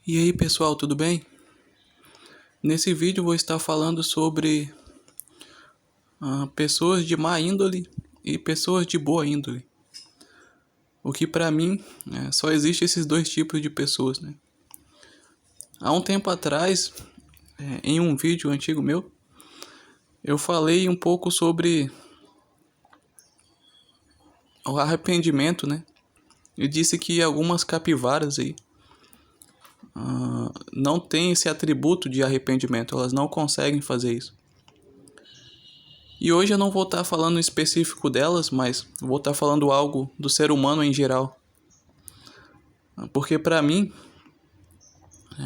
E aí pessoal, tudo bem? Nesse vídeo vou estar falando sobre pessoas de má índole e pessoas de boa índole. O que pra mim só existe esses dois tipos de pessoas, né? Há um tempo atrás, em um vídeo antigo meu, eu falei um pouco sobre o arrependimento, né? Eu disse que algumas capivaras aí não têm esse atributo de arrependimento, elas não conseguem fazer isso. E hoje eu não vou estar falando em específico delas, mas vou estar falando algo do ser humano em geral. Porque pra mim,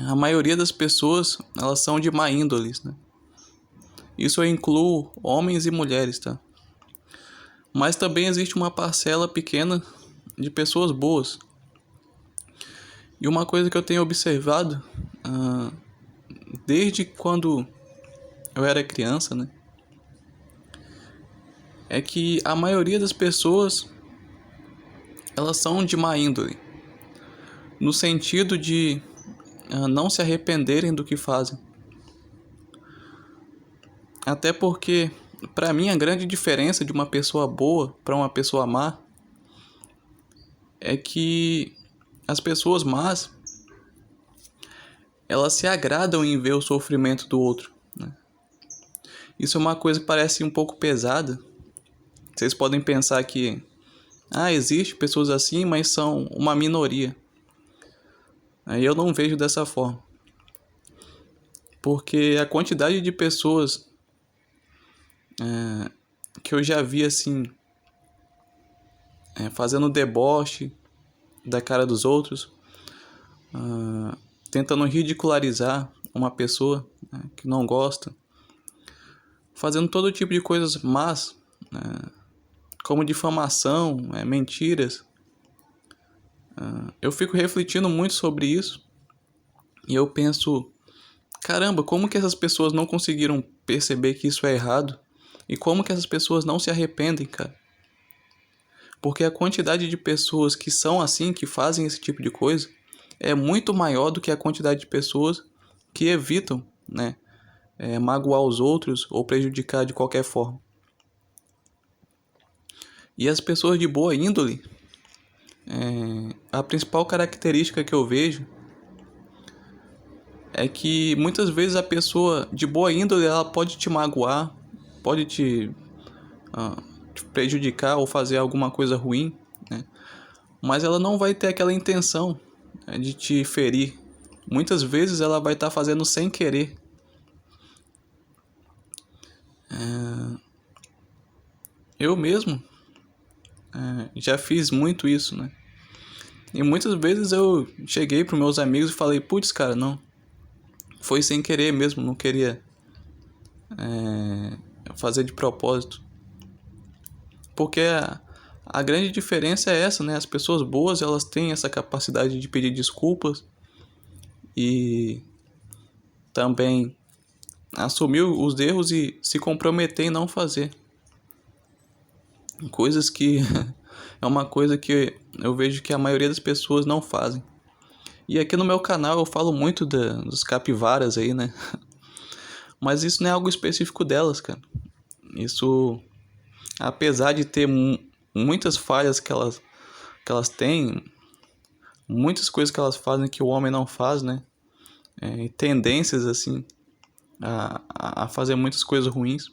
a maioria das pessoas, elas são de má índole, né? Isso eu incluo homens e mulheres, tá? Mas também existe uma parcela pequena de pessoas boas. E uma coisa que eu tenho observado, desde quando eu era criança, né? É que a maioria das pessoas, elas são de má índole. No sentido de não se arrependerem do que fazem. Até porque, pra mim, a grande diferença de uma pessoa boa para uma pessoa má é que as pessoas más, elas se agradam em ver o sofrimento do outro, né? Isso é uma coisa que parece um pouco pesada. Vocês podem pensar que existe pessoas assim, mas são uma minoria. Aí eu não vejo dessa forma. Porque a quantidade de pessoas que eu já vi assim, fazendo deboche da cara dos outros, tentando ridicularizar uma pessoa, né, que não gosta, fazendo todo tipo de coisas más, como difamação, mentiras. Eu fico refletindo muito sobre isso e eu penso, caramba, como que essas pessoas não conseguiram perceber que isso é errado? E como que essas pessoas não se arrependem, cara? Porque a quantidade de pessoas que são assim, que fazem esse tipo de coisa, é muito maior do que a quantidade de pessoas que evitam, né, magoar os outros ou prejudicar de qualquer forma. E as pessoas de boa índole, a principal característica que eu vejo é que muitas vezes a pessoa de boa índole, ela pode te magoar, pode te prejudicar ou fazer alguma coisa ruim, né? Mas ela não vai ter aquela intenção, né, de te ferir. Muitas vezes ela vai estar fazendo sem querer. Eu mesmo já fiz muito isso, né? E muitas vezes eu cheguei para meus amigos e falei, putz, cara, não, foi sem querer mesmo, não queria fazer de propósito. Porque a grande diferença é essa, né? As pessoas boas, elas têm essa capacidade de pedir desculpas e também assumir os erros e se comprometer em não fazer. Coisas que é uma coisa que eu vejo que a maioria das pessoas não fazem. E aqui no meu canal eu falo muito dos capivaras aí, né? Mas isso não é algo específico delas, cara. Isso, apesar de ter muitas falhas que elas têm, muitas coisas que elas fazem que o homem não faz, né? Tendências, assim, a fazer muitas coisas ruins.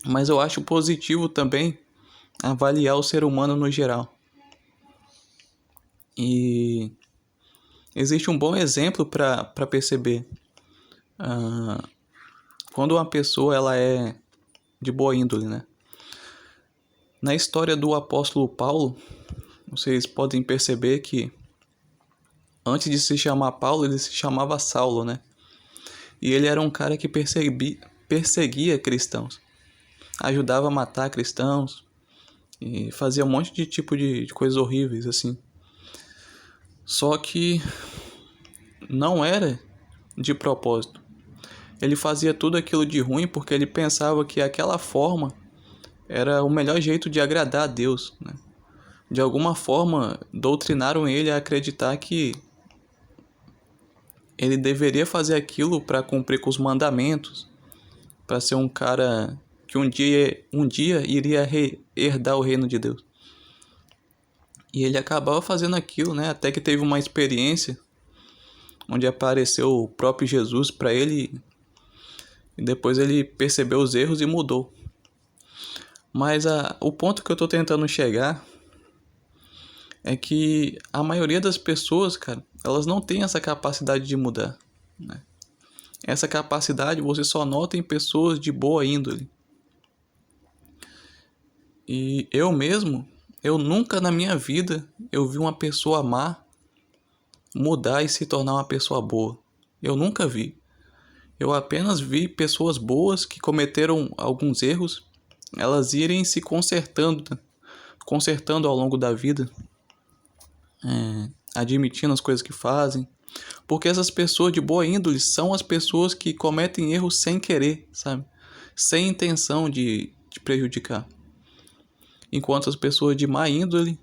Mas eu acho positivo também avaliar o ser humano no geral. E existe um bom exemplo para perceber. Quando uma pessoa ela é de boa índole, né? Na história do apóstolo Paulo, vocês podem perceber que antes de se chamar Paulo, ele se chamava Saulo, né? E ele era um cara que perseguia cristãos. Ajudava a matar cristãos e fazia um monte de tipo de coisas horríveis, assim. Só que não era de propósito. Ele fazia tudo aquilo de ruim porque ele pensava que aquela forma era o melhor jeito de agradar a Deus, né? De alguma forma, doutrinaram ele a acreditar que ele deveria fazer aquilo para cumprir com os mandamentos, para ser um cara que um dia iria herdar o reino de Deus. E ele acabava fazendo aquilo, né? Até que teve uma experiência onde apareceu o próprio Jesus para ele e depois ele percebeu os erros e mudou. Mas o ponto que eu tô tentando chegar é que a maioria das pessoas, cara, elas não têm essa capacidade de mudar, né? Essa capacidade você só nota em pessoas de boa índole. E eu mesmo, eu nunca na minha vida eu vi uma pessoa má mudar e se tornar uma pessoa boa. Eu nunca vi. Eu apenas vi pessoas boas que cometeram alguns erros, elas irem se consertando ao longo da vida, admitindo as coisas que fazem. Porque essas pessoas de boa índole são as pessoas que cometem erros sem querer, sabe? Sem intenção de prejudicar. Enquanto as pessoas de má índole,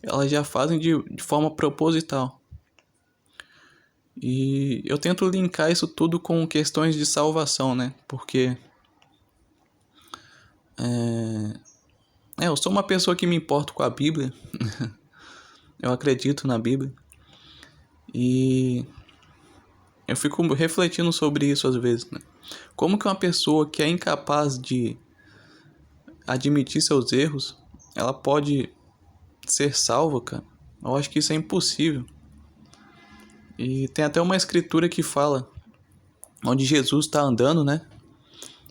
elas já fazem de forma proposital. E eu tento linkar isso tudo com questões de salvação, né? Porque eu sou uma pessoa que me importo com a Bíblia. Eu acredito na Bíblia. E eu fico refletindo sobre isso às vezes, né? Como que uma pessoa que é incapaz de admitir seus erros, ela pode ser salva, cara? Eu acho que isso é impossível. E tem até uma escritura que fala, onde Jesus está andando, né?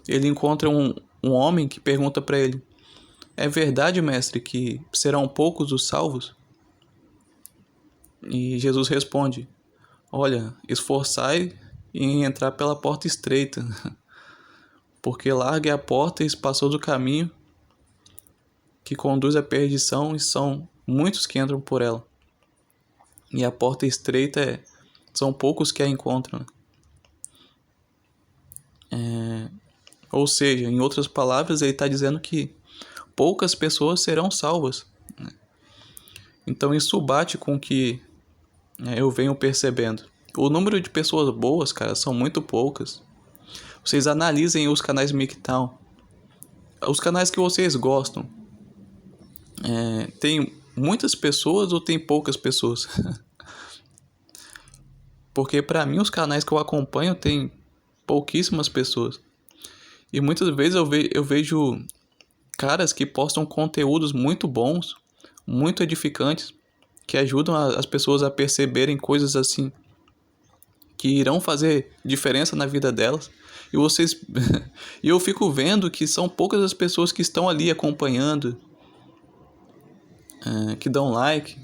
Ele encontra um homem que pergunta para ele: é verdade, mestre, que serão poucos os salvos? E Jesus responde: olha, esforçai em entrar pela porta estreita, porque larga é a porta e espaçoso o caminho que conduz à perdição, e são muitos que entram por ela. E a porta estreita são poucos que a encontram. Ou seja, em outras palavras, ele está dizendo que poucas pessoas serão salvas. Então isso bate com o que eu venho percebendo. O número de pessoas boas, cara, são muito poucas. Vocês analisem os canais MGTOW. Os canais que vocês gostam. Tem muitas pessoas ou tem poucas pessoas? Porque pra mim os canais que eu acompanho tem pouquíssimas pessoas. E muitas vezes eu vejo caras que postam conteúdos muito bons, muito edificantes, que ajudam as pessoas a perceberem coisas assim, que irão fazer diferença na vida delas. E vocês e eu fico vendo que são poucas as pessoas que estão ali acompanhando, que dão like.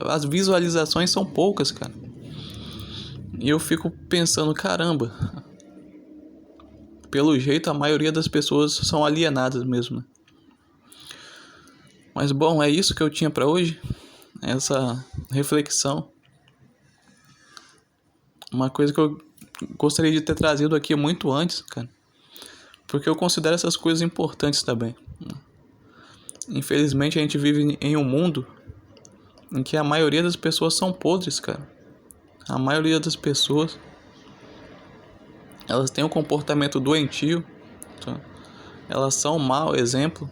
As visualizações são poucas, cara. E eu fico pensando, caramba, pelo jeito a maioria das pessoas são alienadas mesmo, né? Mas bom, é isso que eu tinha pra hoje. Essa reflexão. Uma coisa que eu gostaria de ter trazido aqui muito antes, cara. Porque eu considero essas coisas importantes também. Infelizmente a gente vive em um mundo em que a maioria das pessoas são podres, cara. A maioria das pessoas, elas têm um comportamento doentio, tá? Elas são um mau exemplo.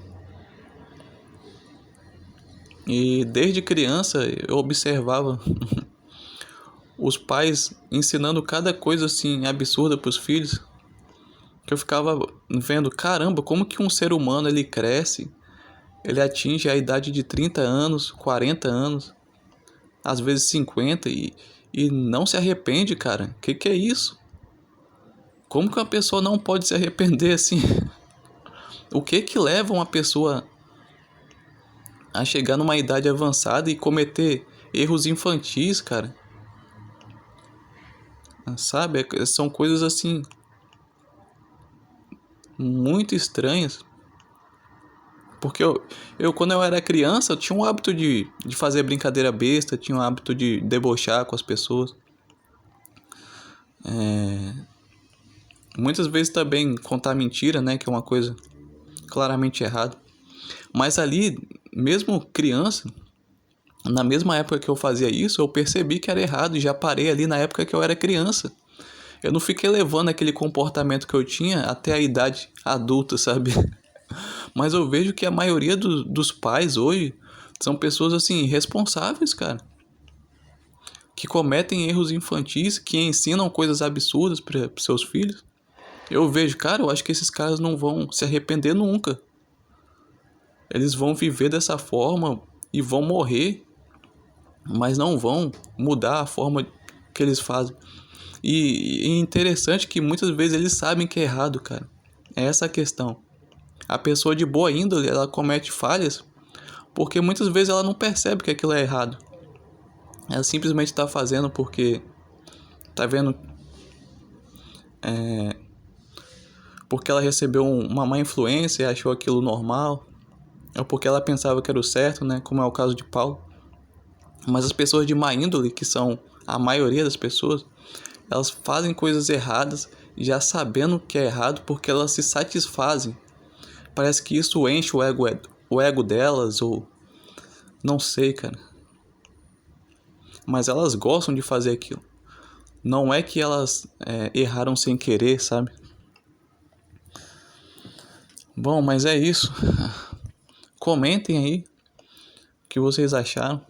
E desde criança eu observava os pais ensinando cada coisa assim absurda para os filhos, que eu ficava vendo, caramba, como que um ser humano ele cresce, ele atinge a idade de 30 anos, 40 anos, às vezes 50 e não se arrepende, cara. Que é isso? Como que uma pessoa não pode se arrepender assim? O que leva uma pessoa a chegar numa idade avançada e cometer erros infantis, cara? Sabe? São coisas assim muito estranhas. Porque eu quando eu era criança, eu tinha um hábito de fazer brincadeira besta, tinha um hábito de debochar com as pessoas. Muitas vezes também contar mentira, né? Que é uma coisa claramente errada. Mas ali, mesmo criança, Na mesma época que eu fazia isso, eu percebi que era errado e já parei ali na época que eu era criança. Eu não fiquei levando aquele comportamento que eu tinha até a idade adulta, sabe? Mas eu vejo que a maioria dos pais hoje são pessoas assim, irresponsáveis, cara. Que cometem erros infantis, que ensinam coisas absurdas para seus filhos. Eu vejo, cara, eu acho que esses caras não vão se arrepender nunca. Eles vão viver dessa forma e vão morrer, mas não vão mudar a forma que eles fazem. E é interessante que muitas vezes eles sabem que é errado, cara. É essa a questão. A pessoa de boa índole, ela comete falhas porque muitas vezes ela não percebe que aquilo é errado. Ela simplesmente está fazendo porque tá vendo, porque ela recebeu uma má influência e achou aquilo normal, ou porque ela pensava que era o certo, né? Como é o caso de Paulo. Mas as pessoas de má índole, que são a maioria das pessoas, elas fazem coisas erradas já sabendo que é errado porque elas se satisfazem. Parece que isso enche o ego delas, ou não sei, cara. Mas elas gostam de fazer aquilo. Não é que elas erraram sem querer, sabe? Bom, mas é isso. Comentem aí o que vocês acharam.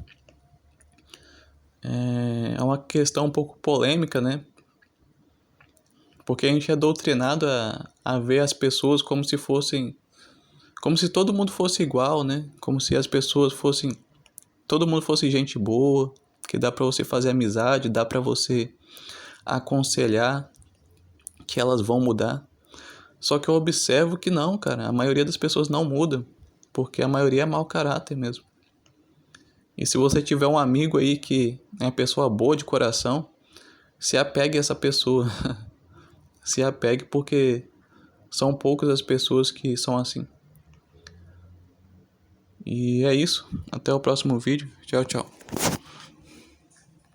É uma questão um pouco polêmica, né? Porque a gente é doutrinado a ver as pessoas como se fossem... Como se todo mundo fosse igual, né? Como se as pessoas fossem... Todo mundo fosse gente boa, que dá pra você fazer amizade, dá pra você aconselhar que elas vão mudar. Só que eu observo que não, cara. A maioria das pessoas não muda, porque a maioria é mau caráter mesmo. E se você tiver um amigo aí que é uma pessoa boa de coração, se apegue a essa pessoa. Se apegue, porque são poucas as pessoas que são assim. E é isso. Até o próximo vídeo. Tchau, tchau.